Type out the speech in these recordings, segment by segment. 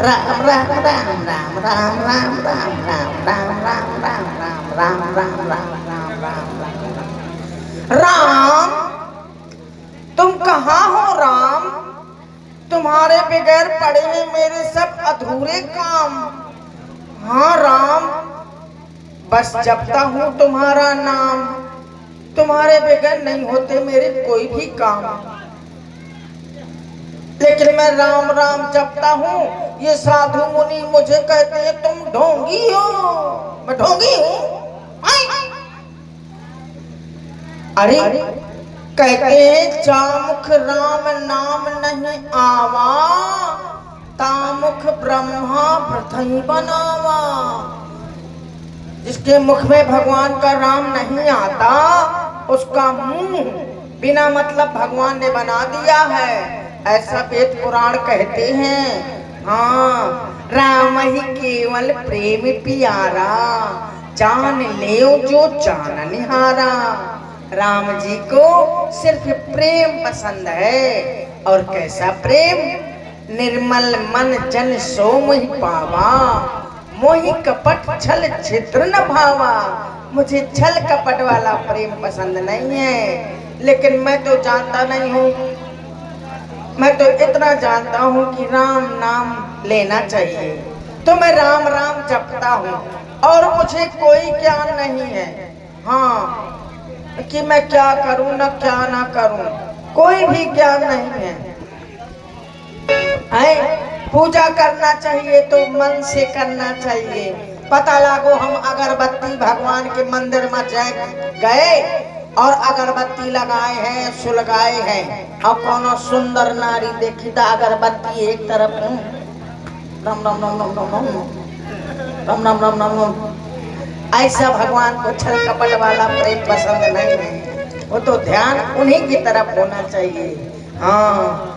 राम राम राम राम राम राम राम राम राम राम राम राम राम राम राम राम राम राम। तुम कहाँ हो राम? तुम्हारे बगैर पड़े हैं मेरे सब अधूरे काम। हाँ राम, बस जपता हूँ तुम्हारा नाम, तुम्हारे बगैर नहीं होते मेरे कोई भी काम। लेकिन मैं राम राम जपता हूँ, ये साधु मुनि मुझे कहते हैं तुम ढोंगी हो। मैं ढोंगी हूँ? अरे कहते हैं चामुख राम नाम नहीं आवा, तामुख ब्रह्मा प्रथम बनावा। जिसके मुख में भगवान का राम नहीं आता, उसका मुंह बिना मतलब भगवान ने बना दिया है, ऐसा वेद पुराण कहते हैं। हाँ, राम ही केवल प्रेम प्यारा, जान ले जो जान निहारा। राम जी को सिर्फ प्रेम पसंद है, और कैसा प्रेम? निर्मल मन जन सो मोहि पावा, मोहि कपट छल छिद्र न भावा। मुझे छल कपट वाला प्रेम पसंद नहीं है। लेकिन मैं तो जानता नहीं हूँ, मैं तो इतना जानता हूँ कि राम नाम लेना चाहिए, तो मैं राम राम जपता हूँ और मुझे कोई ज्ञान नहीं है। हाँ, कि मैं क्या करूँ न क्या ना करूँ, कोई भी ज्ञान नहीं है। पूजा करना चाहिए तो मन से करना चाहिए। पता लागो हम अगरबत्ती भगवान के मंदिर में गए और अगरबत्ती लगाए हैं, सुलगाए हैं, और कोनो सुंदर नारी देखी तो अगरबत्ती एक तरफ रम रम रम रम रम रम रम रम रम रम। ऐसा भगवान को छल कपट वाला प्रेम पसंद नहीं है। वो तो ध्यान उन्हीं की तरफ होना चाहिए। हाँ,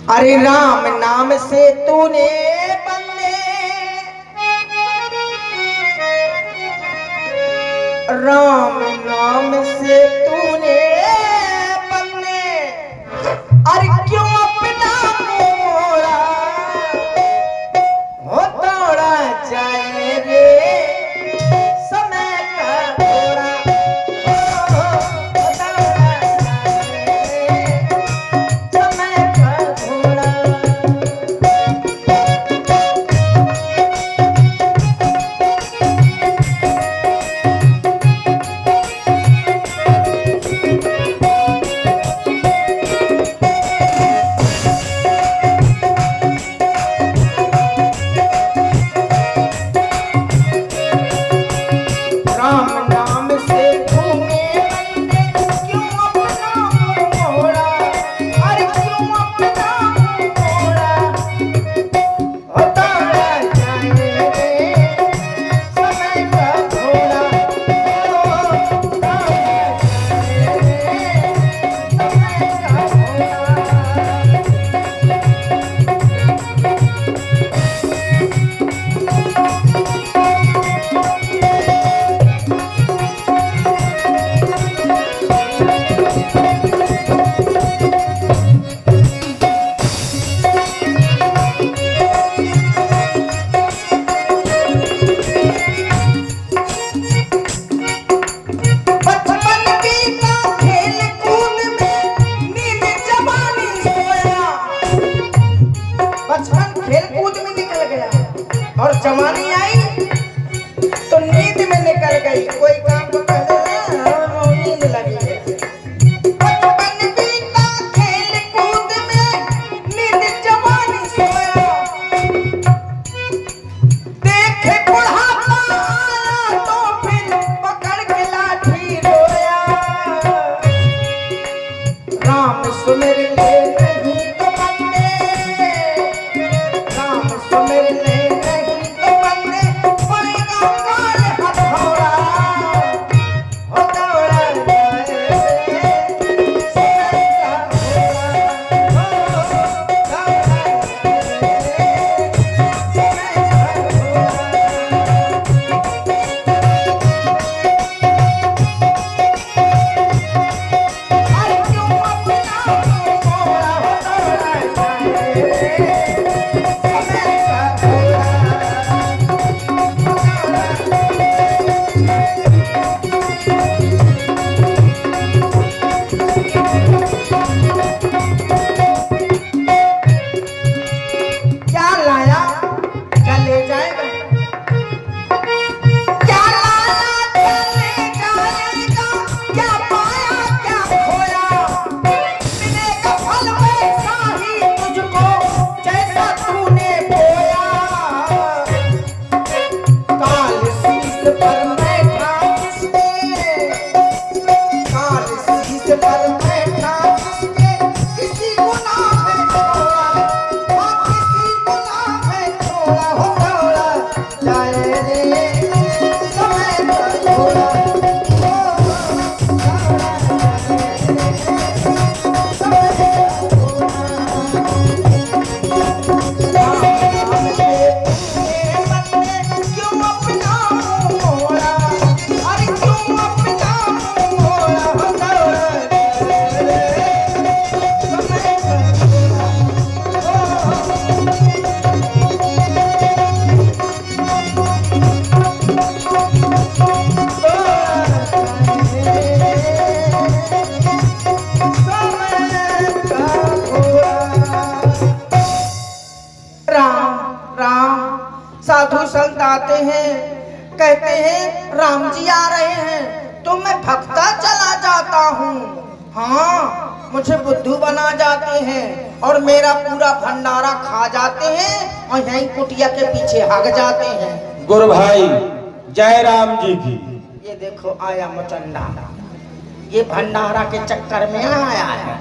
अरे राम नाम से तूने बंदे, राम नाम से तूने बंदे, अरे क्यों अपना मोड़ा हो तोड़ा जाए रे समय का घोड़ा। साधु संत आते हैं, कहते हैं राम जी आ रहे हैं, तो मैं भगता चला जाता हूँ। हाँ, मुझे बुद्धू बना जाते हैं और मेरा पूरा भंडारा खा जाते हैं और यहीं कुटिया के पीछे भाग जाते हैं। गुरु भाई जय राम जी की। ये देखो आया मुचंडा, ये भंडारा के चक्कर में आया है।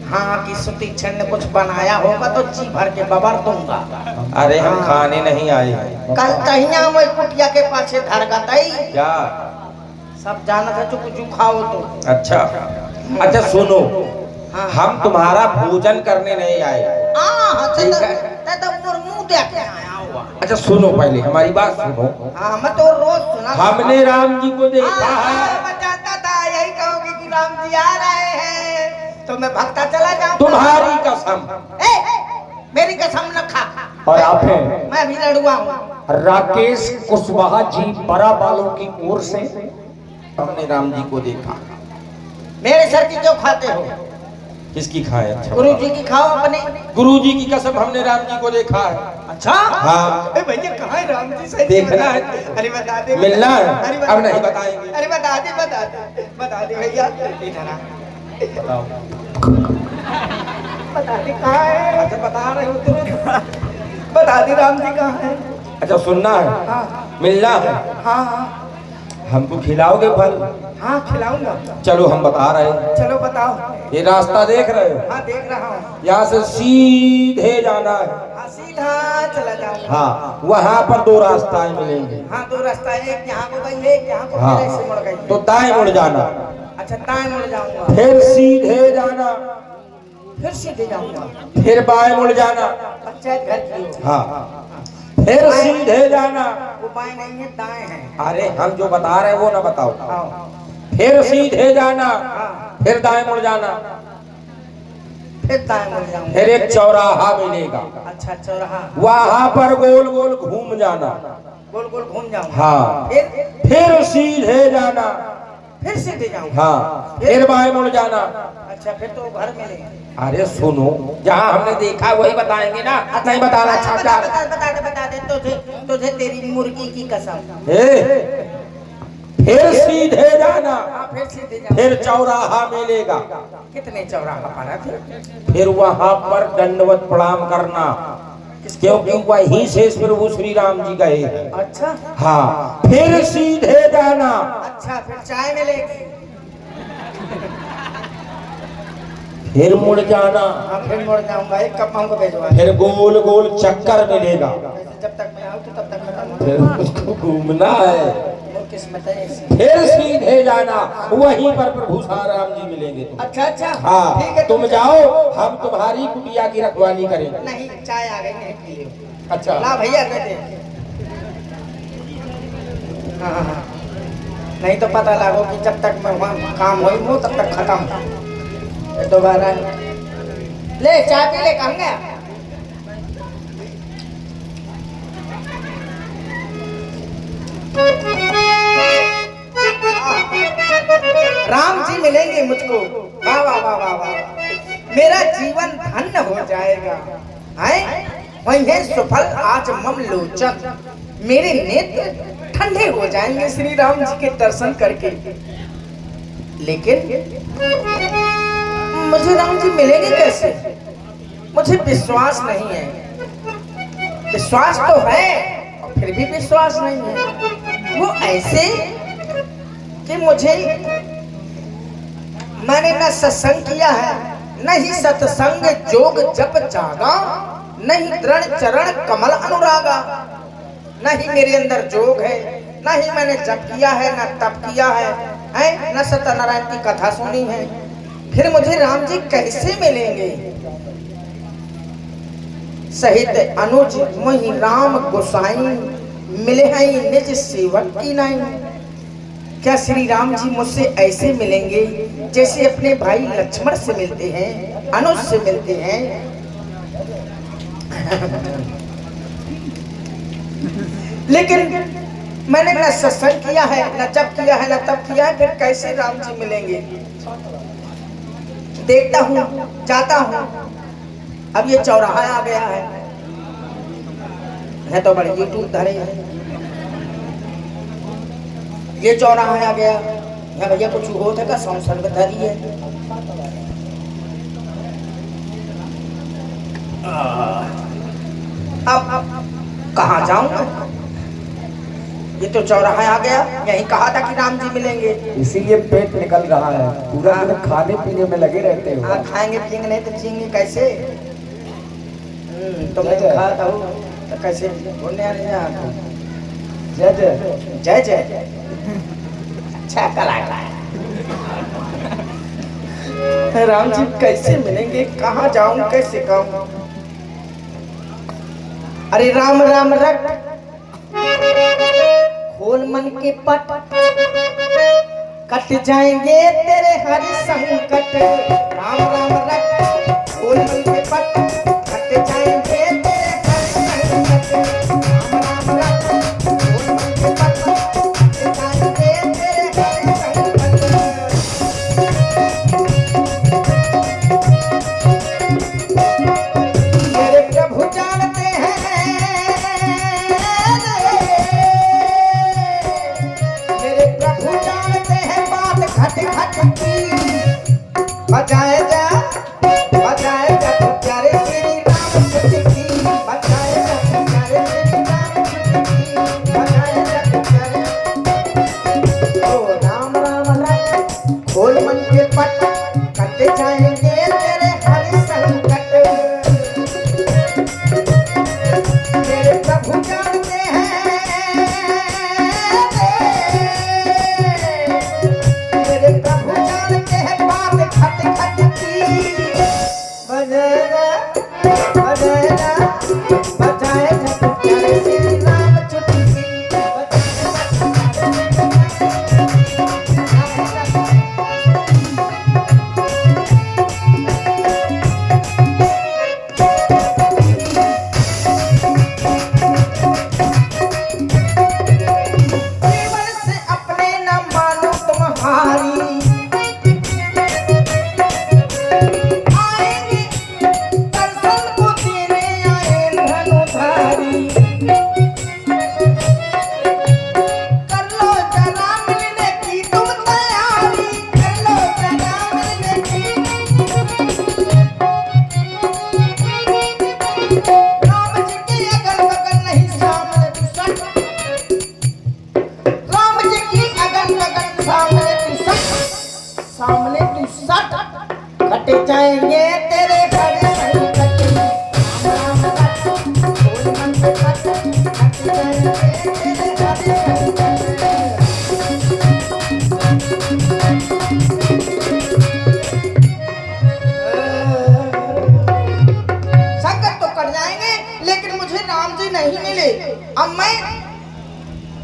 हाँ कि सुतीक्षण ने कुछ बनाया होगा तो जी भर के बबर दूंगा। अरे हम खाने नहीं आए। कल तहिया वो कुटिया के पाछे धर गई क्या सब जाना था, चुप चुप खाओ तो। अच्छा अच्छा सुनो, हाँ। हम तुम्हारा भोजन करने नहीं आए। ठीक है तो मुंह देख के आया हुआ। अच्छा सुनो, पहले हमारी बात सुनो। हाँ मैं तो रोज सुना। हमने राम जी को देखा है। मैं जानता था यही कहोगे कि राम जी आ रहे हैं तो मैं भक्ता चला जाऊँ। तुम्हारी कसम। मेरी कसम न खा। और आप हैं मैं भी लड़ुआ हूँ। राकेश कुशवाहा जी बड़ा बालों की ओर से। हमने राम जी को देखा। मेरे सर की क्यों खाते हो? किसकी खाए? अच्छा गुरु जी की खाओ अपने। गुरु जी की कसम, हमने राम जी को देखा है। अच्छा हाँ। भैया कहाँ है राम जी? सही देखना है। अरे बता दे। मिलना है। अरे अब नहीं बताएंगे। अरे बता दे भैया। इधर आ। बताओ। बता दे कहाँ है? अच्छा बता रहे हो तुम। बता दे राम जी कहाँ है? अच्छा सुनना है, हाँ मिलना है। हाँ हाँ हमको खिलाओगे फल? हाँ खिलाऊंगा। चलो हम बता रहे हैं। चलो बताओ। ये रास्ता देख रहे हो? हाँ देख रहा हूँ। यहाँ से सीधे जाना है। हाँ सीधा चला जाऊंगा। हाँ, वहाँ पर दो रास्ताएं मिलेंगे। हाँ दो रास्ता है, एक यहाँ को गई, एक यहाँ को हाँ, फिर ऐसे मुड़ गई। तो दाएं मुड़ जाना, अच्छा दाएं मुड़ जाऊंगा, फिर सीधे जाना, फिर सीधे जाऊंगा, फिर बाएं मुड़ जाना। पंचायत घर की ओर। हाँ, फिर सीधे जाना। वो बाएं नहीं है, दाएं है। अरे हम जो बता रहे हैं वो ना बताओ। हाँ फिर सीधे जाना, हाँ, फिर दाएं मुड़ जाना, फिर दाएं मुड़ जाऊंगा। फिर एक चौराहा मिलेगा, अच्छा चौराहा, वहाँ पर गोल गोल घूम जाना। गोल गोल घूम जाऊंगा। हाँ, फिर फिर सीधे जाना। फिर सीधे जाऊंगा। हाँ, फिर बाएं मुड़ जाना। अच्छा फिर तो घर मिले। अरे सुनो, जहाँ हमने देखा वही बताएंगे ना, नहीं बताना चाचा। बता दे तुझे तेरी मुर्गी की कसम। फिर सीधे जाना, हाँ फिर सीधे जाऊंगा। फिर चौराहा मिलेगा, कितने चौराहा पड़ा फिर? फिर वहाँ पर दंडवत प्रणाम करना, क्योंकि वहीं से प्रभु श्री राम जी गए हैं। अच्छा हाँ, फिर सीधे जाना। अच्छा फिर चाय मिलेगी। फिर मुड़ जाना, हाँ फिर मुड़ जाऊंगा, एक कप हमको भिजवा। फिर गोल गोल चक्कर मिलेगा। जब तक मैं आऊँ तो तब तक खत्म। फिर उसको घूमना है, वो किस्मत है ऐसी। फिर सीधे जाना, वहीं पर प्रभु राम जी मिलेंगे तुम्हें। अच्छा अच्छा हाँ, ठीक है, तुम जाओ, हम तुम्हारी कुटिया की रखवाली करेंगे। नहीं चाय आ गई, नहीं पी लियो। अच्छा ला भैया कहते। हाँ हाँ हाँ, नहीं तो पता लगो कि जब तक मैं वहाँ काम हुई वो तब तक खत्म। दोबारा ले चाय पी ले, कहाँ गया? राम जी मिलेंगे मुझको। वाह वाह वाह वाह वाह, मेरा जीवन धन्य हो जाएगा। है वही सुफल आज मम लोचन, मेरे नेत्र ठंडे हो जाएंगे श्री राम जी के दर्शन करके। लेकिन मुझे राम जी मिलेंगे कैसे? मुझे विश्वास नहीं है। विश्वास तो है और फिर भी विश्वास नहीं है। वो ऐसे कि मुझे, मैंने न सत्संग किया है, न ही सत्संग जोग जप जागा, नहीं दृढ़ चरण कमल अनुरागा। न ही मेरे अंदर जोग है, न ही मैंने जप किया है, न तप किया है, न सत्यनारायण की कथा सुनी है। फिर मुझे राम जी कैसे मिलेंगे? सहित अनुज मोहि राम गोसाई, मिले हैं निज सेवक की नाई। क्या श्री राम जी मुझसे ऐसे मिलेंगे जैसे अपने भाई लक्ष्मण से मिलते हैं, अनुज से मिलते हैं? लेकिन मैंने न सत्संग किया है, न जप किया है, न तप किया है, फिर कैसे राम जी मिलेंगे? देखता हूँ, जाता हूँ। अब ये चौराहा आ गया है तो बड़े यूट्यूब धरे हैं। ये चौराहा आ गया, यहाँ भैया कुछ हो था का संसर्ग धरी है। अब कहाँ जाऊंगा? ये तो चौराहा आ गया, यही कहा था कि राम जी मिलेंगे। इसीलिए पेट निकल रहा है, पूरा दिन खाने पीने में लगे रहते हो। खाएंगे पिएंगे नहीं तो जिएंगे कैसे? तो मैं खाता हूँ तो कैसे बोलने आ रही है? जय जय जय जय। अच्छा कलाकार राम जी कैसे मिलेंगे? कहाँ जाऊं, कैसे कहूं? अरे राम राम रट, खोल मन के पट, कट जाएंगे तेरे हर संकट। राम राम रट, खोल मन के पट, कट जाएंगे तेरे हर संकट। राम राम रट, खोल मन के पट, कट जाएंगे तेरे हर संकट। मेरे प्रभु जानते हैं, मेरे प्रभु जानते हैं बात घट घट की। बजाए जा तो प्यारे श्री राम जी की, बजाए जा तो प्यारे श्री राम जी की, बजाए जा तो प्यारे। ओ राम राम रट, खोल मन के पट, कट जाएंगे तेरे हर संकट। मेरे प्रभु जानते हैं, मेरे प्रभु जानते हैं बात खट खट की। बजाएगा बजाएगा बजाए जब प्यारे श्री राम चुटकी। जीवन से अपने न मानो तुम्हारी, आएंगे दर्शन को देने आए धनुधारी। कर लो जरा मिलने की तुम तैयारी, कर लो जरा मिलने की। राम जी के अगल बगल नहीं सामने तू सट, राम जी की अगल बगल सामने तू सट, सामने तू सट, कट जाएंगे तेरे हर संकट। राम राम रट, खोल मन के पट, कट जाएंगे तेरे हर संकट। संकट तो कट जाएंगे, लेकिन मुझे राम जी नहीं मिले। अब मैं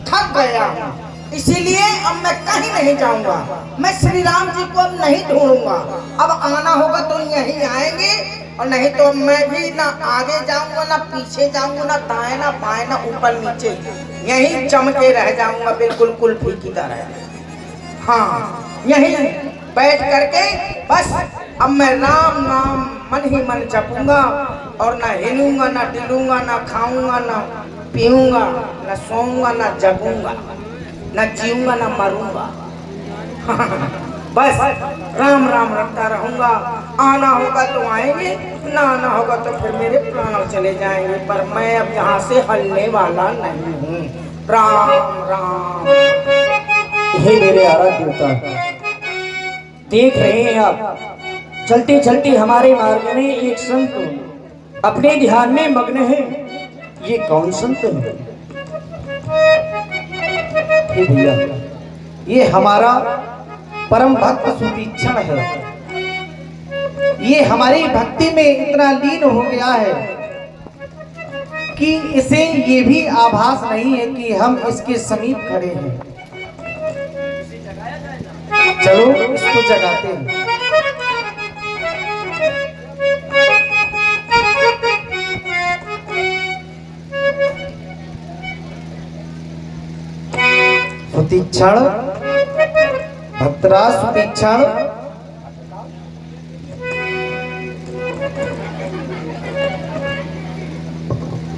थक गया हूँ, इसीलिए अब मैं कहीं नहीं जाऊंगा। मैं श्री राम जी को अब नहीं ढूंढूंगा। अब आना होगा तो यहीं आएंगे, और नहीं तो मैं भी ना आगे जाऊंगा, ना पीछे जाऊंगा, ना दाएं ना बाएं, ना ऊपर नीचे, यहीं जम के रह जाऊंगा बिल्कुल कुल्फी की तरह। हाँ, यहीं बैठ करके बस अब मैं राम नाम मन ही मन जपूंगा, और ना हिलूंगा, ना डिलूंगा, ना खाऊंगा, ना पीऊंगा, ना सोऊंगा, ना जगूंगा, ना जीऊंगा, ना मरूंगा। बस राम राम रखता रहूंगा। आना होगा तो आएंगे, ना आना होगा तो फिर मेरे प्राण चले जाएंगे, पर मैं अब यहाँ से हलने वाला नहीं हूँ। राम राम। हे मेरे आराध्य देवता, देख रहे हैं आप, चलते चलते हमारे मार्ग में एक संत अपने ध्यान में मग्न है। ये कौन संत है? हे भैया, ये हमारा परम भक्त सुतीक्षण है। ये हमारी भक्ति में इतना लीन हो गया है कि इसे ये भी आभास नहीं है कि हम इसके समीप खड़े हैं। चलो इसको जगाते हैं। सुतीक्षण, भक्तराज सुतीक्षण,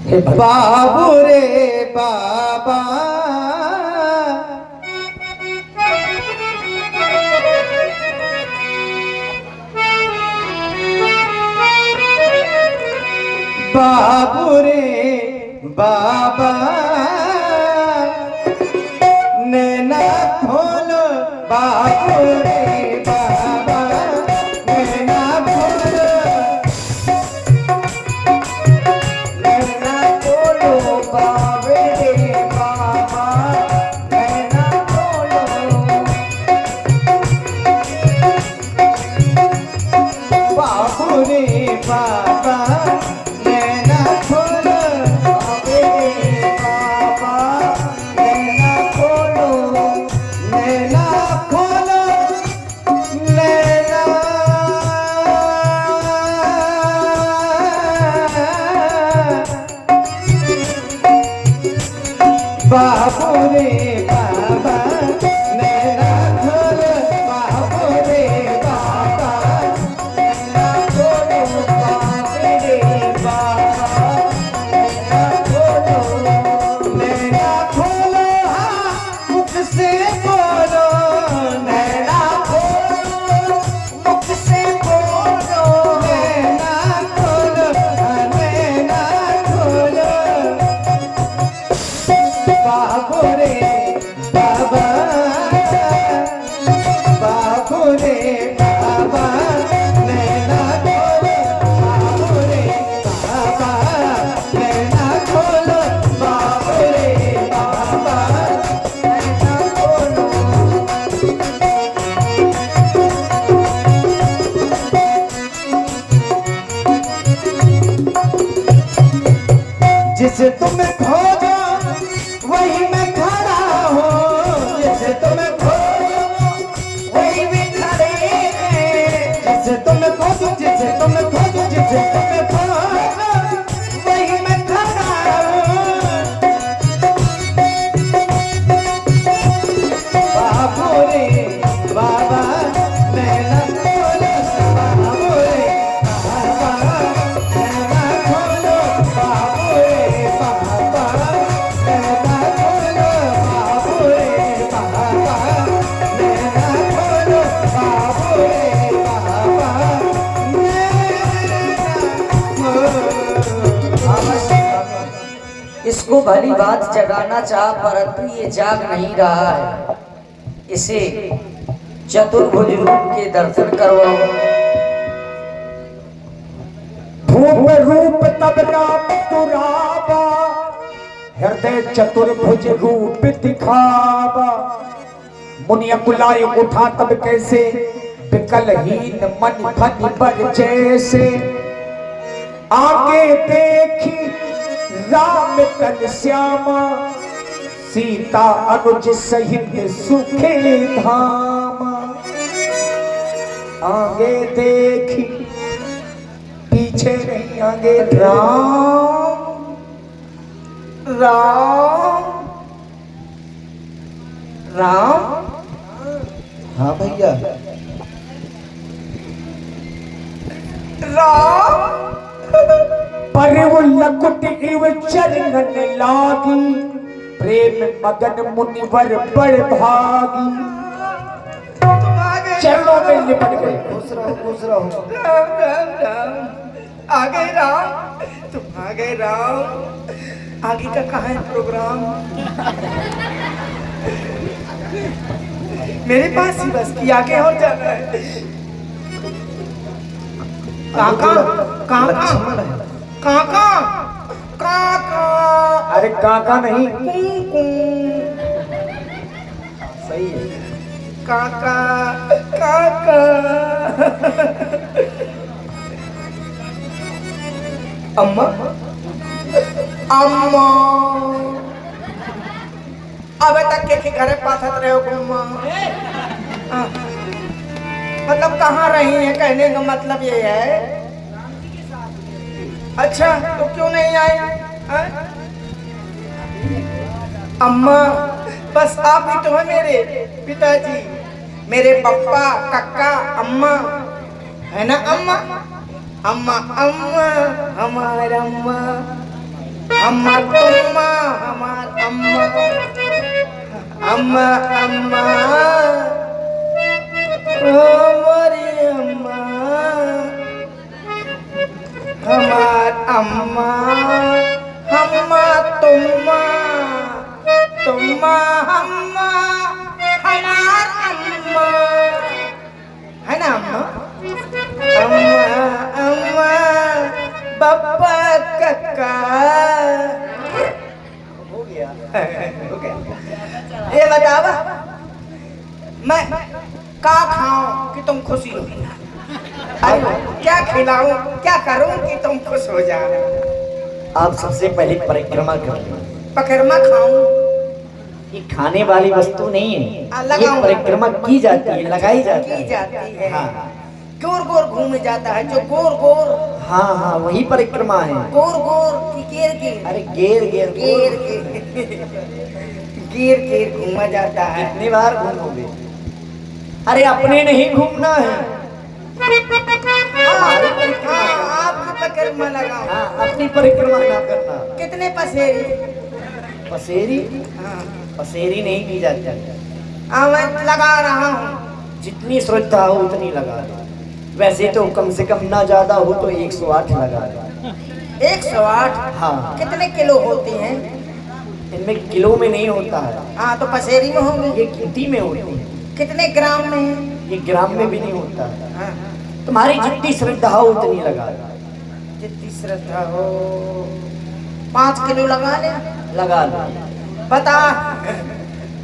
हे भक्त, बाबू रे बाबा, बाबू रे बाबा, नैना खोलो बाबू रे बाबा, नैना खोलो, नैना खोलो बाबू रे बाबा, नैना खोलो, बाबू रे बाबा, नैना खोलो बाबू रे बाबा, नैना खोलो, नैना खोलो, नैना, बाबू रे बाबा, नैना खोलो बाबू रे बाबा, नैना खोलो बाबू रे बाबा, नैना खोलो, नैना खोलो, हाँ मुख से बोलो, नैना खोलो, मुख से बोलो, नैना खोलो, हाँ नैना खोलो, बाबू रे बाबा, बाबू रे बाबा, नैना खोलो बाबू रे बाबा, नैना खोलो बाबू रे बाबा, नैना खोलो। जिसे तुम खोजो वही मैं खड़ा हूँ, जिसे तुम खोजो वही मैं खड़े हैं, जिसे तुम खोजो, जिसे तुम खोजो, जिसे तुम खोजो वही मैं खड़ा हूँ, बाबू रे बाबा, नैना खोलो बाबू रे बाबा, नैना खोलो बाबू रे बाबा, नैना खोलो बाबू रे बाबा, नैना खोलो बाबू रे बाबा, इसको भली बात जगाना चाह परंतु ये जाग नहीं रहा है। इसे चतुर्भुज रूप के दर्शन करवाओ। धूप रूप तब राम तुराबा, हृदय चतुर्भुज रूप दिखावा, मुनिया कुलाय उठा तब कैसे, विकलहीन मन फन पर जैसे, आगे देखी राम तन श्यामा, सीता अनुज सहित सुखे धामा, आगे देखी पीछे नहीं, आगे राम राम राम। हाँ भैया, राम परिव लकुट इव चरणन लागी, प्रेम मगन मुनिवर बड़ भागी, चरणों में लिपट गए। खुश रहो, खुश रहो। राम राम राम, आ गए राम, तुम आ गए राम। आगे का कहाँ है प्रोग्राम? मेरे पास ही बस की, आगे और जाना है। काका काका काका काका, अरे काका नहीं, काका काका अम्मा अम्मा अब तक के घरे पाथत रहे हो अम्मा मतलब कहाँ रही है कहने का मतलब ये है अच्छा तो क्यों नहीं आए हाँ? अम्मा बस आप ही तो है मेरे पिताजी मेरे पापा काका अम्मा है ना अम्मा अम्मा अम्मा हमार अम्मा अम्मा तुम्मा हमार अम्मा अम्मा अम्मा हमारी अम्मा हमार अम्मा हम्मा तुम्मा तुम्मा हम्मा हमार अम्मा है ना अम्मा अम्मा अम्मा पापा काका हो गया ये बतावा मैं का खाऊं कि तुम खुशी हो अरे क्या खिलाऊं क्या करूं कि तुम खुश हो जाओ आप सबसे पहले परिक्रमा करें। पकरमा खाऊं ये खाने वाली वस्तु नहीं है, ये लगाऊं। परिक्रमा की जाती है, लगाई जाती की है। जाती है हाँ गोर गोर घूम जाता है जो गोर गोर हाँ हाँ वही परिक्रमा है। गोर गोर की गेर गेर अरे गेर गेर गेर गेर गेर घूमा जाता है कितनी बार घूमोगे? अरे अपने नहीं घूमना है, हमारी परिक्रमा हाँ, करना। आपकी परिक्रमा लगाओ हाँ अपनी परिक्रमा ना करना। कितने पसेरी पसेरी हाँ पसेरी नहीं की जाती, मैं लगा रहा हूँ जितनी श्रद्धा हो उतनी लगा दो। वैसे तो कम से कम ना ज्यादा हो तो 108 लगा दो। 108 हाँ कितने किलो होते हैं इनमें किलो में नहीं होता है, हाँ तो पसेरी में होंगे ये गिनती में होती है, कितने ग्राम में है ये ग्राम में भी नहीं होता है। हाँ, तुम्हारी जितनी श्रद्धा हो उतनी लगा दो। जितनी श्रद्धा हो 5 किलो लगा ले लगा दो। बता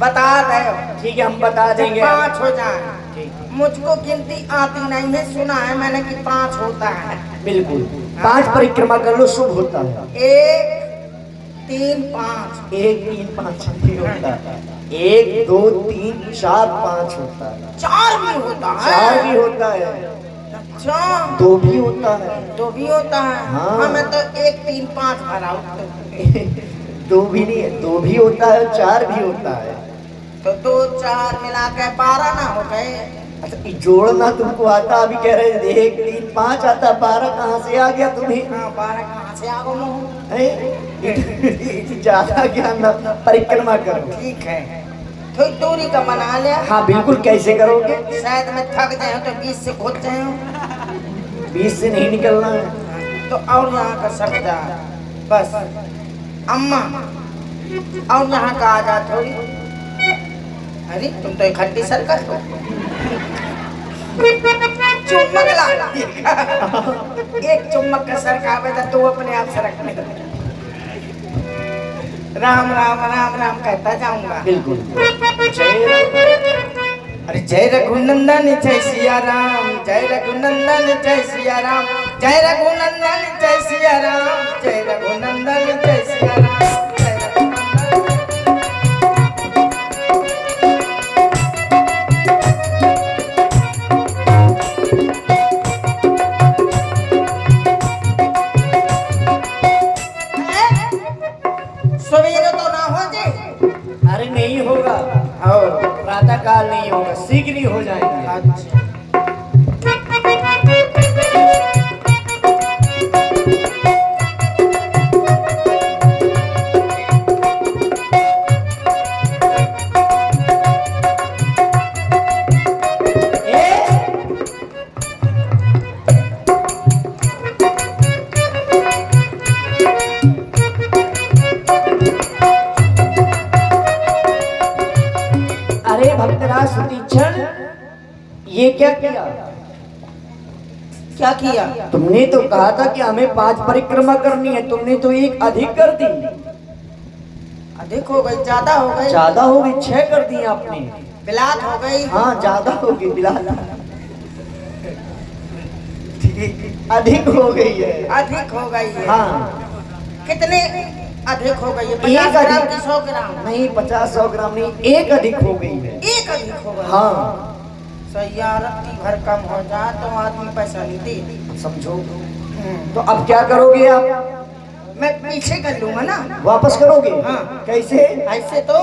बता दे ठीक है हम बता देंगे। 5 हो जाए ठीक मुझको गिनती आती नहीं है सुना है मैंने कि 5 होता है बिल्कुल 5 परिक्रमा कर लो शुभ होता है। 1 3 5 1 3 5 नहीं होता है, 1 2 3 4 5 होता है, 4 भी होता है 4 भी होता है, अच्छा 2 भी होता है, 2 भी होता है हाँ। हाँ मैं तो 1 3 5 भरा हूँ 2 भी नहीं है, 2 भी होता है 4 भी होता है। तो 2 4 मिला के 12 ना हो गए अच्छा ये जोड़ना तुमको आता, अभी कह रहे 1 3 5 आता, 12 कहाँ से आ गया तुम्हें? हाँ 12 कहाँ से आ गए हैं? ज्यादा ज्ञान ना, परिक्रमा करो। ठीक है थोड़ी दूरी का बना लिया हाँ बिल्कुल। कैसे करोगे? शायद मैं थक जाए तो 20 से घुस जाए 20 से नहीं निकलना है। तो और यहाँ का सकता बस अम्मा और यहाँ का आ जा थोड़ी अरे तुम तो एक हड्डी सरकस हो चुम्बक ला एक चुम्बक का सरकावे था तो अपने आप सरकने लगे। राम राम राम राम कहता जाऊंगा बिल्कुल। अरे जय रघुनंदन जय सिया राम जय रघुनंदन जय सिया राम जय रघुनंदन जय सिया राम जय रघुनंदन जय सिया राम जय रघुनंदन सवेरे तो ना हो जाए अरे नहीं होगा, और प्रातः काल नहीं होगा, शीघ्र ही हो जाएंगे। अच्छा अरे भक्तराज सुतीक्षण ये क्या किया? क्या किया तुमने तो कहा था कि हमें 5 परिक्रमा करनी है, तुमने तो एक अधिक कर दी। अधिक हो गई ज्यादा हो गई ज्यादा हो गई, 6 कर दी आपने। बिलात हो गई। हाँ ज्यादा होगी बिलाल, ठीक अधिक हो गई है। अधिक हो गई है। हाँ कितने अधिक हो गई है? 50 एक ग्राम अधिक की 100 ग्राम? नहीं, 50-100 ग्राम नहीं, एक अधिक हो गई है। एक अधिक हो गई। हाँ सही यार, रत्ती भर कम हो जाए तो आदमी पैसा नहीं दे। समझो। तो अब क्या करोगे आप? मैं पीछे कर लूंगा ना। वापस करोगे? हाँ। कैसे? ऐसे तो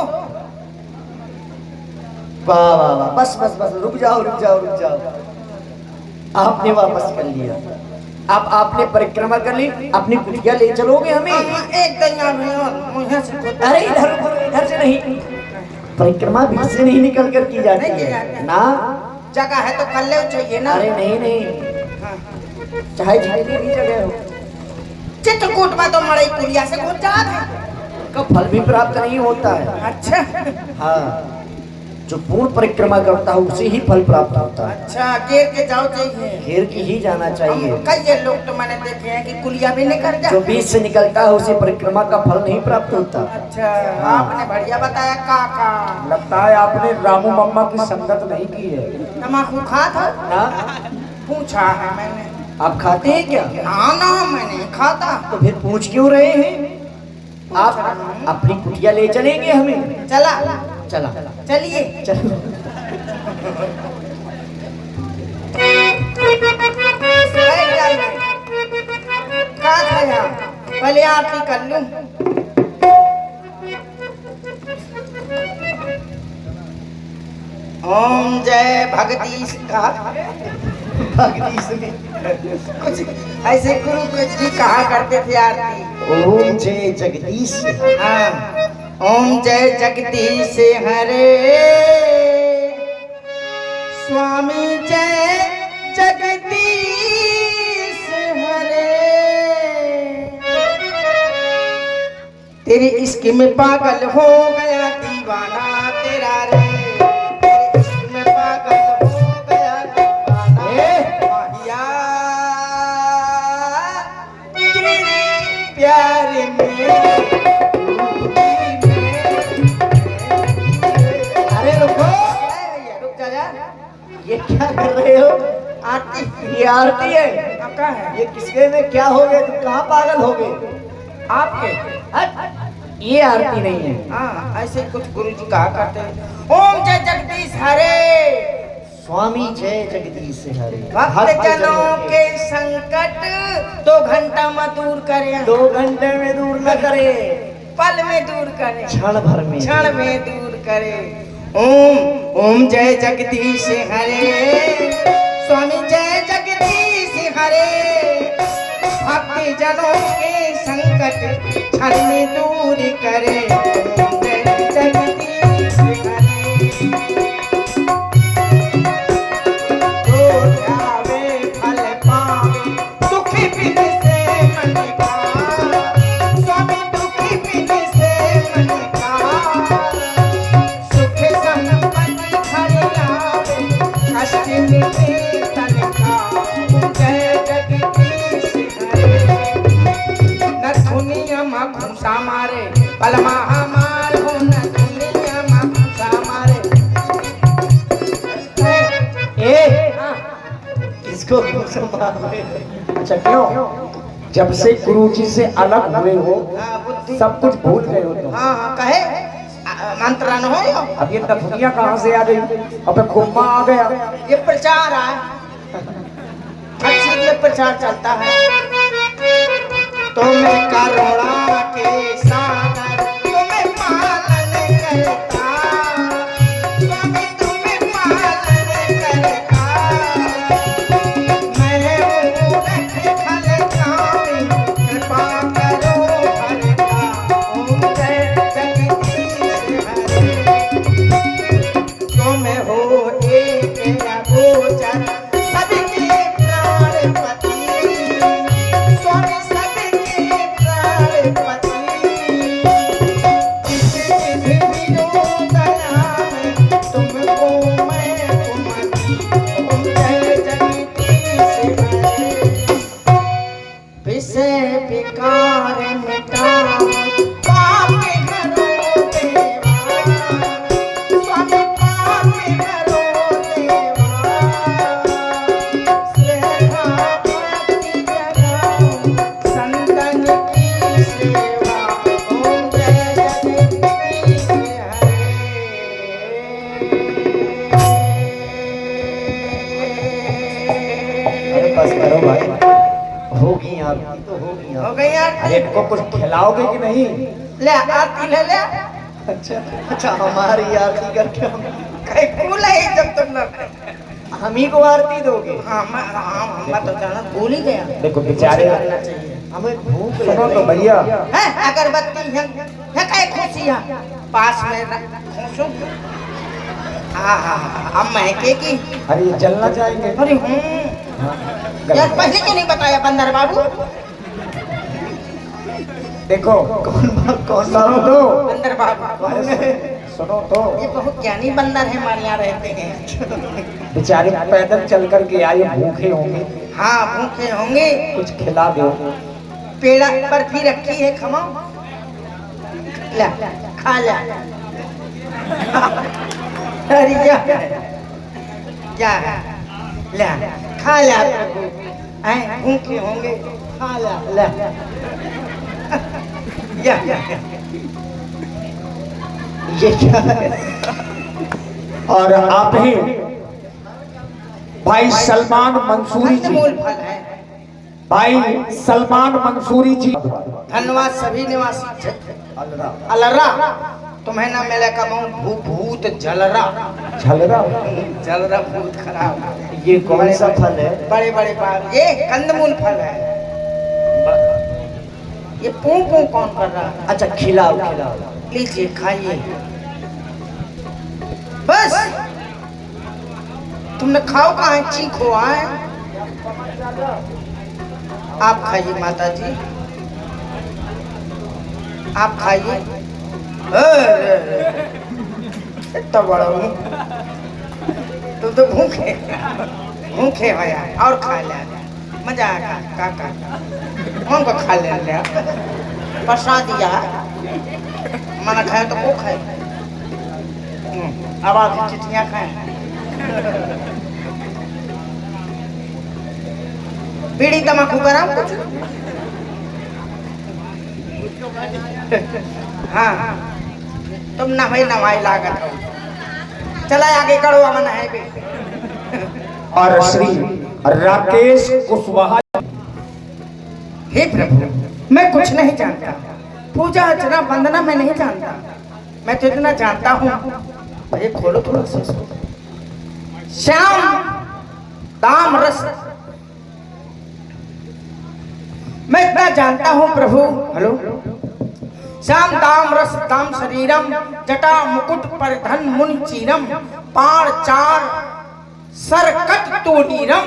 वाह वाह वाह, बस बस बस, रुक जाओ रुक जाओ रुक जाओ। आपने वापस कर लिया। अब आपने परिक्रमा कर ली, अपनी कुटिया ले चलोगे हमें? एक दैया में और मुँह से खुद। अरे इधर से नहीं, परिक्रमा बीच से नहीं निकल कर की जाती नहीं की है जाती। ना। जगह है तो कर ले चाहिए ना। अरे नहीं नहीं, चाहे जितनी भी जगह हो, चित्रकूट में तो मड़ई कुड़िया से घुस जात है। का फल भी प्राप्त नहीं होता है। अच्छा हाँ, जो पूर्ण परिक्रमा करता है उसे ही फल प्राप्त होता है। अच्छा, घेर के जाओ चाहिए। घेर की ही जाना चाहिए। कई लोग तो मैंने देखे हैं कि कुलिया भी नहीं कर जो जाते। बीच से निकलता है उसे परिक्रमा का फल नहीं प्राप्त होता। अच्छा, आपने बढ़िया बताया काका। लगता है आपने रामू मम्मा की संगत नहीं की है। तम्बाकू खा था? ना, पूछा है मैंने। आप खाते हैं क्या? हाँ ना, मैं नहीं खाता। तो फिर पूछ क्यों रहे हैं? आप अपनी कुटिया ले चलेंगे हमें? चला चला चलिए। चलो। बैठ जाइए। का खाया? पहले आरती कर लूं। ओम जय भगदीश का भगदीश में कुछ ऐसे गुरु जी कहा करते थे आरती। ओम जय जगदीश। हाँ, ओम जय जगदीश हरे, स्वामी जय जगदीश हरे। तेरी इश्क में पागल हो गया दीवाना तेरा रे, तेरे इश्क में पागल हो गया दीवाना माहिया, तेरे प्यार में। अरे रुको, रुक जा यार। ये क्या कर रहे हो? आरती। ये आरती है? का है? ये किसके में क्या हो गए? तुम कहाँ पागल हो गए? आपके? हट, ये आरती नहीं है। हाँ, ऐसे कुछ गुरुजी कहा करते हैं। ओम जय जगदीश हरे, स्वामी जय जगदीश हरे। भक्त जनों के संकट 2 घंटा में दूर करे, 2 घंटे में दूर न करे, पल में दूर करे, क्षण भर में। क्षण में दूर करे। ओम जय जगदीश हरे, स्वामी जय जगदीश हरे, भक्त जनों के संकट क्षण में दूर करे। ओम जय जगदीश हरे, जो ध्यावे फल पावे, दुखी बिन से मन का, स्वामी दुखी बिन से मन का, सुख संपत्ति घर लावे, कष्ट मिटे तन का। जय जगदीश हरे, न दुनिया में घुसा मारे, पलमा हमार हो, न दुनिया में घुसा मारे। किसको संभाल रहे हो? अच्छा क्यों? जब से गुरु जी से अलग हुए हो सब कुछ भूल गए हो तुम। हाँ हाँ, कहे मंत्र न हो। अब ये दुनिया कहाँ से आ गई? अब गुम्मा आ गया। ये प्रचार है, अच्छी ये प्रचार चलता है। तुम्हें करुणा के सागर, तुम्हें पालन करता, स्वामी तुम्हें पालन करता। मैं मूरख खलकामी, कृपा करो हरता। ओम जय जगदीश हरे, तुम हो एक अगोचर, सबके प्राणपति, स्वामी सबके प्राणपति। इस विनोदना में तुमको मैं कुमति। ओम जय जगदीश हरे, विषय विकार मिटाओ, पाप हरो देवा, स्वामी पाप बस करो भाई, होगी आरती तो होगी हो आरती। गई यार। अरे इनको कुछ खिलाओगे कि नहीं? ले आरती ले ले। अच्छा अच्छा, हमारी आरती करके कहीं भूल है जब तुम लोग। हम ही को आरती दोगे? हाँ मैं तो जाना भूल ही गया। देखो बेचारे, करना चाहिए। हमें भूख सुनो लग तो रही भैया, है अगरबत्ती है कहीं खुशियाँ पास में खुशू। अब महकेगी। अरे ये जलना चाहेंगे? अरे यार पहले क्यों नहीं बताया बंदर बाबू? देखो कौन सुनो तो, बंदर बाबू सुनो तो, ये बहुत ज्ञानी बंदर है, हमारे यहाँ रहते हैं। बेचारे पैदल चल करके आए, भूखे होंगे, हाँ भूखे होंगे। कुछ खिला दो। पेड़ा पर भी रखी है खमाओ, ला खा ला। अरे क्या है ला खा ला, भूखे होंगे खा ला ला। या ये क्या है? और आप ही भाई सलमान मंसूरी जी, मूल फल है। भाई सलमान मंसूरी जी, धन्यवाद सभी निवासी अलरा। तुम्हें ना मिले कमाऊं भूत जलरा। झलरा, जलरा भूत खराब। ये कौन सा फल है? बड़े बड़े बाल, ये कंदमूल फल है। ये पू पू कौन कर रहा है? अच्छा खिलाओ खिलाओ। लीजिए खाइए। बस तुमने खाओ कहाँ है? चीखो आए। आप खाइए माता जी, आप खाइए। इतना बड़ा हूँ, तुम तो भूखे भूखे हो यार। और खा ले, मजा आएगा। काका कौन को खा ले प्रसाद दिया मना खाए तो वो खाए। अब आप चिट्ठियाँ खाए। बीड़ी तम्बाकू करा कुछ? हाँ तुम नवाई नवाई लागत हो। चला आगे करो अमन है भी। और श्री राकेश कुशवाहा। हे प्रभु, मैं कुछ नहीं जानता, पूजा अर्चना वंदना मैं नहीं जानता। मैं तो इतना जानता हूँ, ये खोलो थोड़ा सा इसको। श्याम दाम रस, मैं इतना जानता हूँ प्रभु। हेलो, श्याम दाम रस दाम शरीरम, जटा मुकुट परिधन मुनि चीरम, पार चार सरकट तोड़ीरम,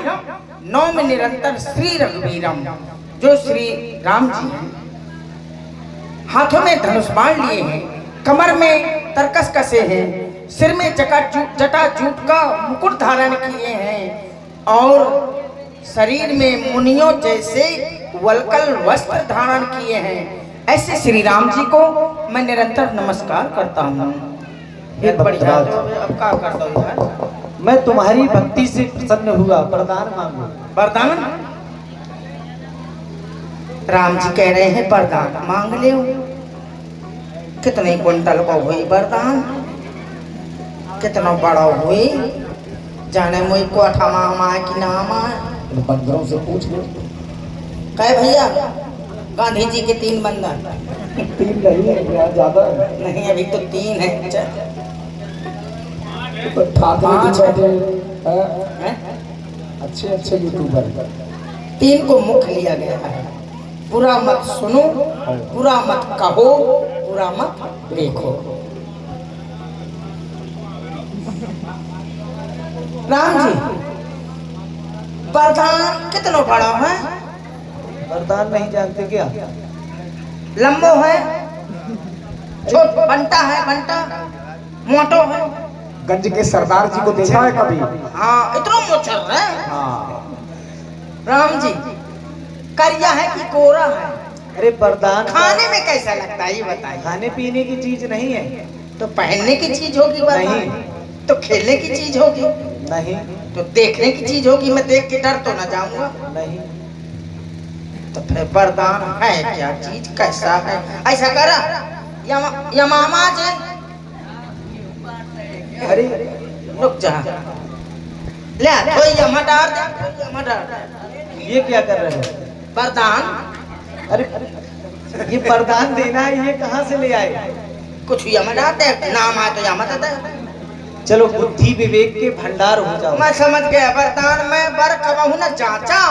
नौम निरंतर श्री रघुवीरम। जो श्री राम जी हैं, हाथों में धनुष बाण लिए हैं, कमर में तरकस कसे हैं, सिर में जटा जूट का मुकुट धारण किए हैं और शरीर में मुनियों जैसे वलकल वस्त्र धारण किए हैं। ऐसे श्री राम जी को मैं निरंतर नमस्कार करता हूँ। ये बढ़िया। अब क्या करता हूँ यार? मैं तुम्हारी भक्ति से प्रसन्न हुआ, वरदान मांगो। वरदान? राम जी कह रहे हैं वरदान मांग ले। कितने कुंटल को हुई वरदान, कितना बड़ा हुई, जाने मुझे कोठा मामा की नाम है। बंदरों से पूछ लो। कहे भैया गांधी जी के 3 बंदर? 3 नहीं है या ज्यादा है? नहीं अभी तो 3 है। तो ठाकरे जी बैठे हैं, हैं? अच्छे अच्छे यूट्यूबर। 3 को मुख लिया गया है। बुरा मत सुनो, बुरा मत कहो, बुरा मत देखो। राम जी वरदान कितना बड़ा है? वरदान नहीं जानते क्या? लंबो है, छोट बंटा है, बंटा मोटो है। गंज के सरदार जी को देखा है कभी? हाँ इतना मोचर है। हाँ। राम जी करिया है कि कोरा है? अरे वरदान खाने में कैसा लगता है ये बताइए। खाने पीने की चीज नहीं है। तो पहनने की चीज होगी वरदान? नहीं। तो खेलने की चीज होगी? नहीं तो देखने की चीज होगी? मैं देख के डर तो ना जाऊंगा। नहीं। तो फिर वरदान है क्या चीज, कैसा है? ऐसा करा यमामा जी, अरे रुक जा ले, थोड़ी यमा डाल दे, यमा डाल दे। ये क्या कर रहे हो? वरदान अरे ये वरदान देना है, ये कहाँ से ले आए? कुछ यमन आते नाम आए तो यमन आता है। चलो बुद्धि विवेक के भंडार हो जाओ। मैं समझ गया वरदान में बर कबहू न जांचा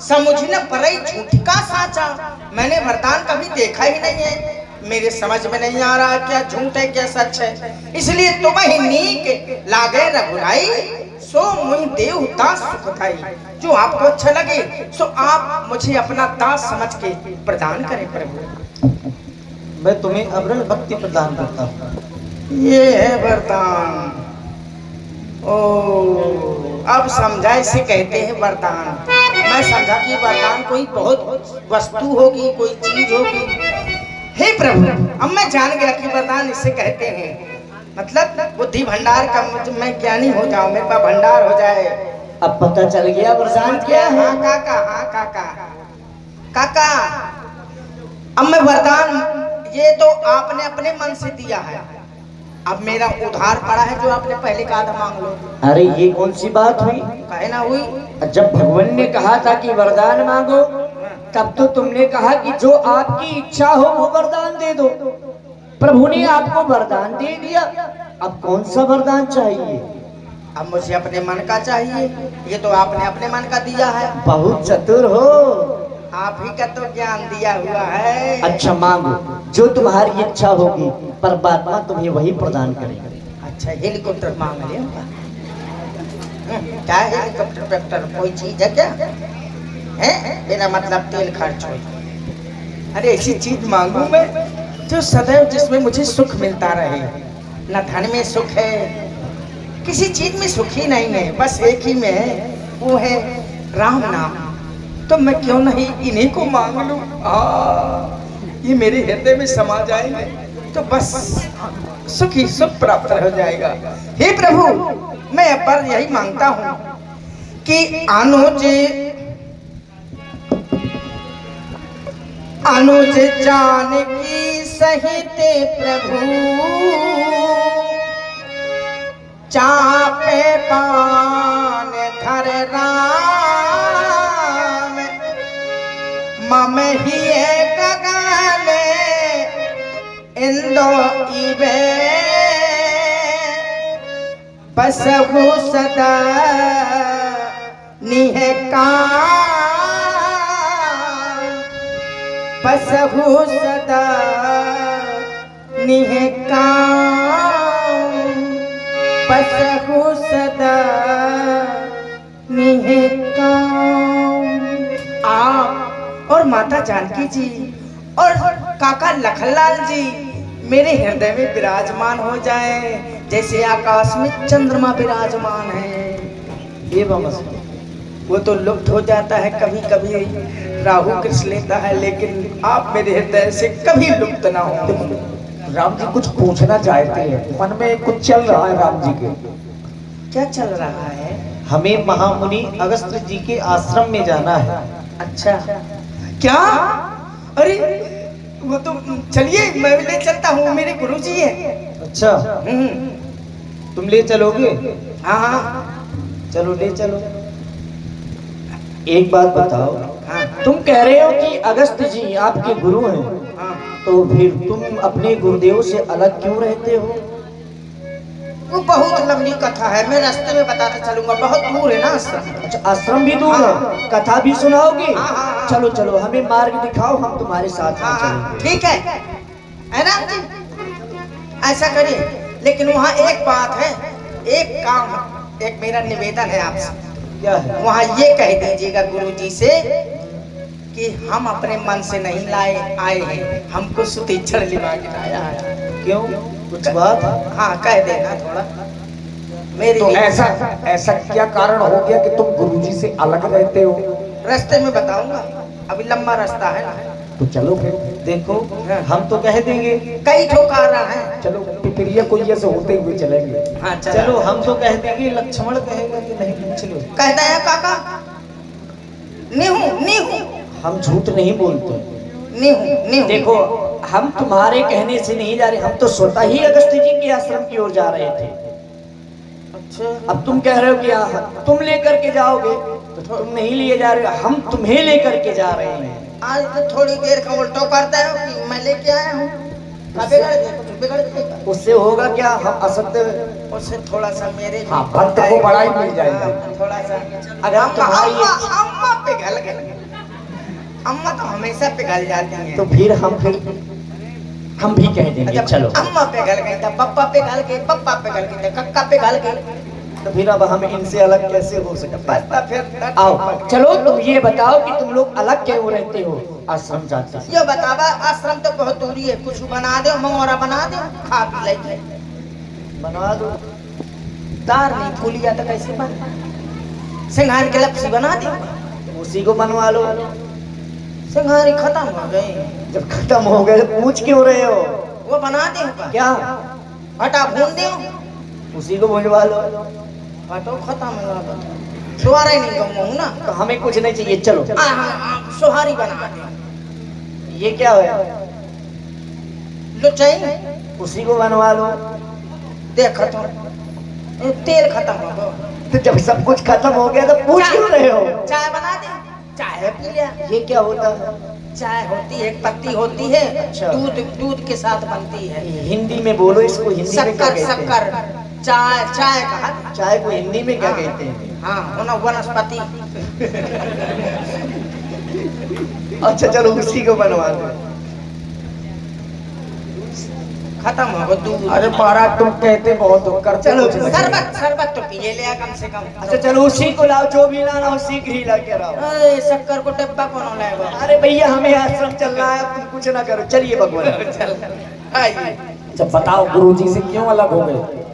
समझ न परई झूठ का साचा। मैंने वरदान कभी देखा ही नहीं है, मेरे समझ में नहीं आ रहा क्या झूठ है क्या सच है, इसलिए तुम्हें नीक लागे रघुराई सो मुझ देव दास सुखदाई। जो आपको अच्छा लगे सो आप मुझे अपना दास समझ के प्रदान करें प्रभु। मैं तुम्हें अविरल भक्ति प्रदान करता हूँ। ये है वरदान। ओ अब समझा इसे कहते हैं वरदान। मैं समझा कि वरदान कोई बहुत वस्तु होगी, कोई चीज होगी। हे प्रभु अब मैं जान गया कि वरदान इसे कहते हैं, मतलब बुद्धि भंडार का मैं ज्ञानी हो जाऊं, मेरे पास भंडार हो जाए। अब पता चल गया वरदान क्या है। हाँ काका, हाँ काका, काका अब मैं वरदान ये तो आपने अपने मन से दिया है, अब मेरा उधार पड़ा है जो आपने पहले कहा था मांग लो। अरे ये कौन सी बात हुई? कहे ना हुई। जब भगवान ने कहा था कि वरदान मांगो, तब तो तुमने कहा कि जो आपकी इच्छा हो वो वरदान दे दो। प्रभु ने आपको वरदान दे दिया, अब कौन सा वरदान चाहिए? अब मुझे अपने मन का चाहिए, ये तो आपने अपने मन का दिया है। बहुत चतुर हो, आप ही का तो ज्ञान दिया हुआ है। अच्छा मांगो जो तुम्हारी इच्छा होगी, परमात्मा तुम्हें वही प्रदान करेगा। अच्छा हेलीकॉप्टर मांग लिया क्या? हेलीकॉप्टर वेक्टर कोई चीज है क्या? है मेरा मतलब तेल खर्च हो। अरे ऐसी चीज मांगू मैं जो सदैव जिसमें मुझे सुख मिलता रहे। न धन में सुख है, किसी चीज में सुख ही नहीं है, बस एक ही में है, वो है राम नाम। तो मैं क्यों नहीं इन्हीं को मांग लूं? ये मेरे हृदय में समा जाएंगे तो बस सुख ही सुख प्राप्त हो जाएगा। हे प्रभु मैं पर यही मांगता हूँ कि अनुज जानकी सहित प्रभु चापे पान धर राम मम ही गगन इंदो इबे बसहु सदा निहकार बसहु सदा निहकार बसहु सदा निहकार। आप और माता जानकी जी और काका लखनलाल जी मेरे हृदय में विराजमान हो जाए जैसे आकाश में चंद्रमा विराजमान है। ये वो तो लुप्त हो जाता है कभी कभी, राहु कृष्ण लेता है, लेकिन आप मेरे हृदय से कभी लुप्त ना हो। राम जी कुछ पूछना चाहते हैं, मन में कुछ चल रहा है राम जी के। क्या चल रहा है? हमें महामुनि अगस्त्य जी के आश्रम में जाना है। अच्छा क्या? अरे वो तो चलिए मैं भी ले चलता हूँ, मेरे गुरुजी है। अच्छा तुम ले चलोगे? हाँ हाँ चलो ले चलो। एक बात बताओ, हाँ तुम कह रहे हो कि अगस्त्य जी आपके गुरु हैं, हाँ। तो फिर तुम अपने गुरुदेव से अलग क्यों रहते हो? वो बहुत लंबी कथा है, मैं रास्ते में बताते चलूंगा, बहुत दूर है ना आश्रम। अच्छा आश्रम भी दूर हाँ। है, कथा भी सुनाओगे? हाँ, हाँ, हाँ। चलो चलो हमें मार्ग दिखाओ, हम तुम्हारे साथ हाँ में हाँ चलेंगे। ठीक है राम जी ऐसा करिए, लेकिन वहाँ एक बात है, एक काम, एक मेरा निवेदन है आपसे। क्या है? वहाँ ये कह दीजिएगा गुरुजी से कि हम अपने मन से नहीं आए हैं, हमको सुतीक्षण लिवा के लाया है। क्यों, कुछ बात? हाँ कह देना थोड़ा मेरी तो ऐसा क्या कारण हो गया कि तुम गुरुजी से अलग रहते हो? रास्ते में बताऊंगा, अभी लंबा रास्ता है ना। तो चलो फिर। देखो हम तो कह देंगे, कई ठो कारण है। चलो पिपरिया कोई से होते हुए चलेंगे। हाँ चलो हम तो कह देंगे, लक्ष्मण कहेगा कि नहीं पूछ लो। कहता है काका नीहू नीहू, हम झूठ नहीं बोलते। नीहू नीहू। देखो हम तुम्हारे कहने से नहीं जा रहे, हम तो स्वतः ही अगस्त्य जी के आश्रम की ओर जा रहे थे। अच्छा अब तुम कह रहे हो कि तुम लेकर के जाओगे, तो तुम नहीं लिए जा रहे, हम तुम्हें लेकर के जा रहे हैं। आज तो थोड़ी देर का उल्टो करता है कि मैं लेके आया हूँ। बिगड़ देगा। उससे होगा क्या, हम असत्य, उससे थोड़ा सा मेरे हाँ, भक्त को बड़ा ही मिल जाएगा। थोड़ा सा अगर तुम्हारी अम्मा पिघल गए। अम्मा तो हमेशा पिघल जाती हैं। तो फिर हम भी कह देंगे जब चलो। अम्मा पिघल गई तो पप्पा पिघल गए, पप्पा पिघल गए तो कक्का पिघल गए। तो फिर अब हम इनसे अलग कैसे हो सकते हैं? तो फिर आओ चलो, तुम ये बताओ कि तुम लोग अलग क्यों रहते हो, आश्रम जाते हो? ये बतावा, आश्रम तो बहुत दूरी है, कुछ बना दो, मंगोरा बना दो, खा पी लेंगे। बनवा दो। तार नहीं फूलिया तो कैसे बना? सिंघार के लपसी बना दो। उसी को बनवा लो। सिंघारी खत्म हो गई। जब खत्म हो गए तो पूछ क्यों रहे हो? वो बना दो क्या? आटा भून दो, उसी को बुझवा लो। आटो खत्म हो गया। सुहारी नहीं कहूँ ना। तो हमें कुछ नहीं चाहिए, चलो। सुहारी बना दो। ये क्या है? लुचाई उसी को बनवा लो। देख खत्म, तेल खत्म हो गया। तो जब सब कुछ खत्म हो गया तो पूछ क्यों रहे हो? चाय बना दे, चाय पी लिया। ये क्या होता है? चाय होती है, एक पत्ती होती है, अच्छा। दूध के साथ बनती है। हिंदी में बोलो इसको, हिंदी में क्या शक्कर कहते हैं? शक्कर चाय कहा। चाय को हिंदी में क्या कहते हैं? हाँ, वनस्पति। अच्छा चलो, उसी को बनवा लो। खत्म हो गया दूध। अरे महाराज तुम कहते बहुत हो, करते चलो, कुछ नहीं। शरबत तो पिए लिया कम से कम। अच्छा चलो, उसी को लाओ, जो भी लाना हो शीघ्र ही ला के लाओ। अरे शक्कर को डब्बा कौन लाएगा? अरे भैया, हमें आश्रम चलना है, तुम कुछ ना करो, चलिए भगवान। चल आइए। जब बताओ गुरुजी से क्यों अलग हो गए?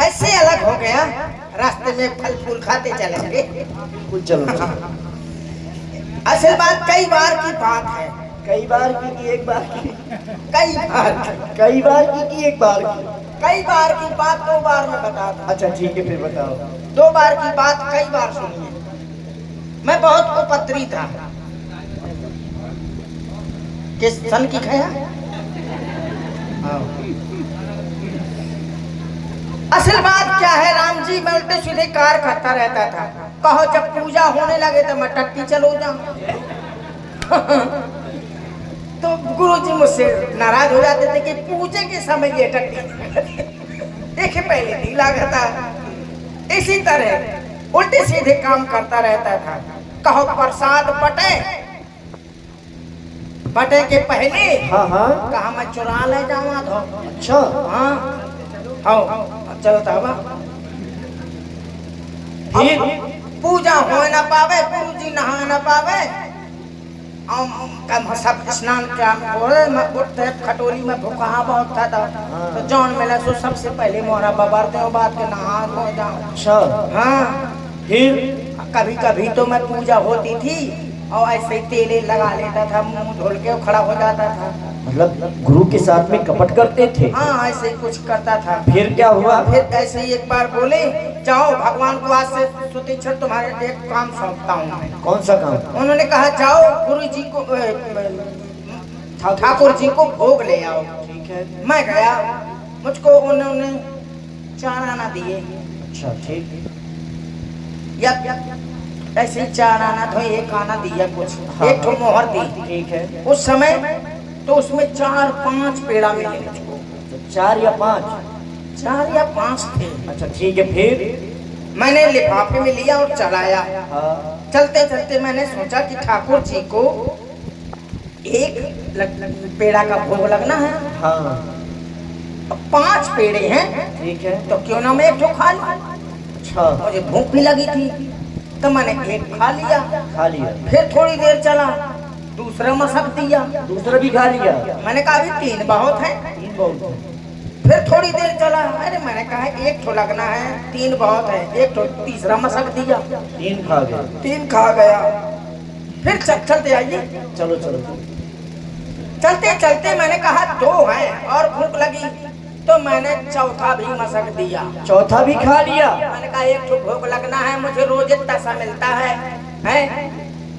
ऐसे अलग हो गया, रास्ते में फल फूल खाते चलेंगे। कुछ चलो। असल बात कई बार की बात है। कई बार की एक बार की? कई बार कई बार की एक बार की? कई बार की बात 2 बार में बता दूं। अच्छा ठीक है, फिर बताओ। 2 बार की बात कई बार सुनिए। मैं बहुत उपद्रवी था। किस सन की खाया? असल बात क्या है, राम जी, मैं उल्टे सीधे कार करता रहता था। कहो जब पूजा होने लगे तो मैं टट्टी चलो जाऊं। तो गुरुजी मुझसे नाराज हो जाते थे कि पूजे के समय ये टट्टी देखे पहले नहीं लगा था। इसी तरह उल्टे सीधे काम करता रहता था। कहो प्रसाद बटे के पहले हाँ हाँ। कहा मैं चुरा ले जाऊंगा तो। अच्छा। हाँ आओ चलता बा। फिर पूजा हो न पावे, गुरुजी नहा न पावे, कम सब स्नान क्या बोले, मैं उठते खटोरी में भूखा बहुत था तो जौन मिला सो सबसे पहले मोहरा बबारते हो बात के नहा धो जाओ। अच्छा। हाँ, फिर कभी कभी तो मैं पूजा होती थी और ऐसे ही तेले लगा लेता था, मुंह धुल के खड़ा हो जाता था। मतलब गुरु के साथ में कपट करते थे? हाँ, ऐसे ही कुछ करता था। फिर क्या हुआ? फिर ऐसे ही एक बार बोले, जाओ भगवान को आज से सुतीक्षण तुम्हारे एक काम सौंपता हूँ मैं। कौन सा काम? उन्होंने कहा जाओ गुरु जी को ठाकुर जी को भोग ले आओ। ठीक है। मैं गया, मुझको उन्होंने 4 आना दिए। अच्छा ठीक। या ऐसे ही 4 आना तो 1 आना दिया कुछ। हाँ। एक ठो मोहर दी। ठीक है। उस समय तो उसमें 4-5 पेड़ा मिले मुझको। तो 4 या 5? 4 या 5 थे। अच्छा ठीक है। फिर मैंने लिफाफे में लिया और चलाया। हाँ। चलते चलते मैंने सोचा कि ठाकुर जी को एक पेड़ा का भोग लगना है। हाँ। अब 5 पेड़े हैं, ठीक है। तो क्यों ना मैं एक ठो खा लूं। अच्छा। मुझे भूख भी लगी थी तो मैंने एक खा लिया। खा लिया। फिर थोड़ी देर चला, दूसरा मसक दिया। दूसरा भी खा लिया? मैंने कहा अभी 3 बहुत है। 3 बहुत है। फिर थोड़ी देर चला, अरे मैंने कहा 1 ठो लगना है, 3 बहुत है। 1 ठो तीसरा मसक दिया। 3 खा गए। 3 खा गया। फिर चलते आइए। चलो चलो। चलते चलते मैंने कहा 2 हैं और भूख लगी तो मैंने चौथा भी मसक दिया। चौथा भी खा लिया? मैंने कहा 1 ठो भोग लगना है, मुझे रोज इतना सा मिलता है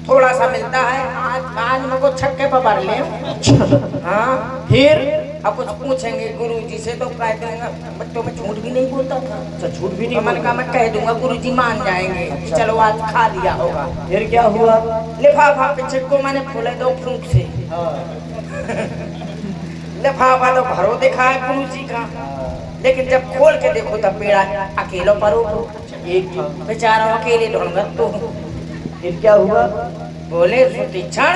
थोड़ा सा मिलता है, आज मुझको छक्के पर भर ले। अच्छा। हाँ। फिर अब कुछ पूछेंगे गुरुजी से तो कह देंगे, बच्चों में झूठ भी नहीं बोलता था। अच्छा, झूठ भी तो नहीं मैंने कहा मैं कह दूंगा, गुरुजी मान जाएंगे कि चलो आज खा लिया होगा। फिर क्या हुआ? लिफाफा पीछे को मैंने खोले दो फूंक से। लिफाफा तो भरो देखा है गुरुजी का, लेकिन जब खोल के देखो तब पेड़ा अकेलो परो एक बेचारा अकेले ढूंढगा। तो फिर क्या हुआ? बोले सुतीक्षण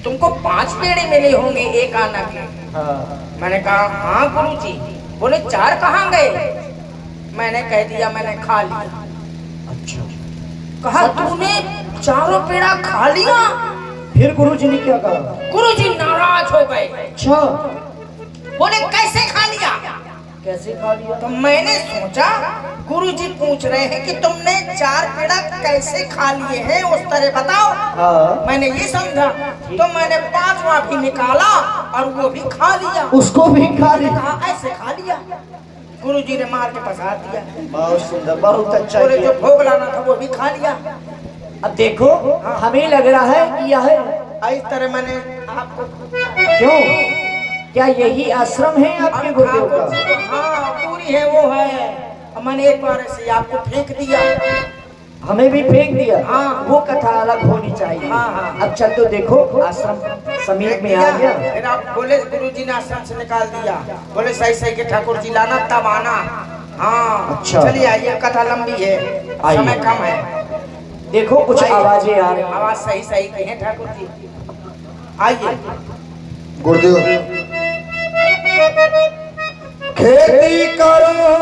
तुमको 5 पेड़े मिले होंगे एक आना के। मैंने कहा हाँ गुरुजी। बोले 4 कहाँ गए? मैंने कह दिया मैंने खा लिया। अच्छा। कहा तूने 4 पेड़ा खा लिया? फिर गुरुजी ने क्या कहा? गुरुजी नाराज हो गए। अच्छा, बोले कैसे खा लिया? कैसे खा लिया? तो मैंने सोचा गुरुजी पूछ रहे हैं कि तुमने 4 पेड़ा कैसे खा लिए हैं, उस तरह बताओ। हाँ। मैंने ये समझा, तो मैंने 5वां भी निकाला और वो भी खा लिया। उसको भी खा मैंने लिया? कहा ऐसे खा लिया? गुरुजी ने मार के फंसा दिया। बहुत सुंदर, बहुत अच्छा बोले किया। जो भोग लाना था वो भी खा लिया। अब देखो, हमें लग रहा है कि यह इस तरह मैंने आपको क्यों, क्या यही आश्रम है आपके गुरुदेव का? हाँ पूरी है वो है। मैंने एक बार ऐसे आपको फेंक दिया। हमें भी फेंक दिया? हाँ। वो कथा अलग होनी चाहिए। हाँ, हाँ। अब चल तो देखो, आश्रम समीप में आ गया। फिर आप बोले गुरुजी ने आश्रम से निकाल दिया। बोले सही सही के ठाकुर जी लाना तब आना। हाँ अच्छा। चलिए आइए, कथा लंबी है, आइए। समय कम है। देखो कुछ आइए। आवाजें आ रही हैं। आवाज सही सही की है ठाकुर जी। आइए। गुरुदेव खेती करो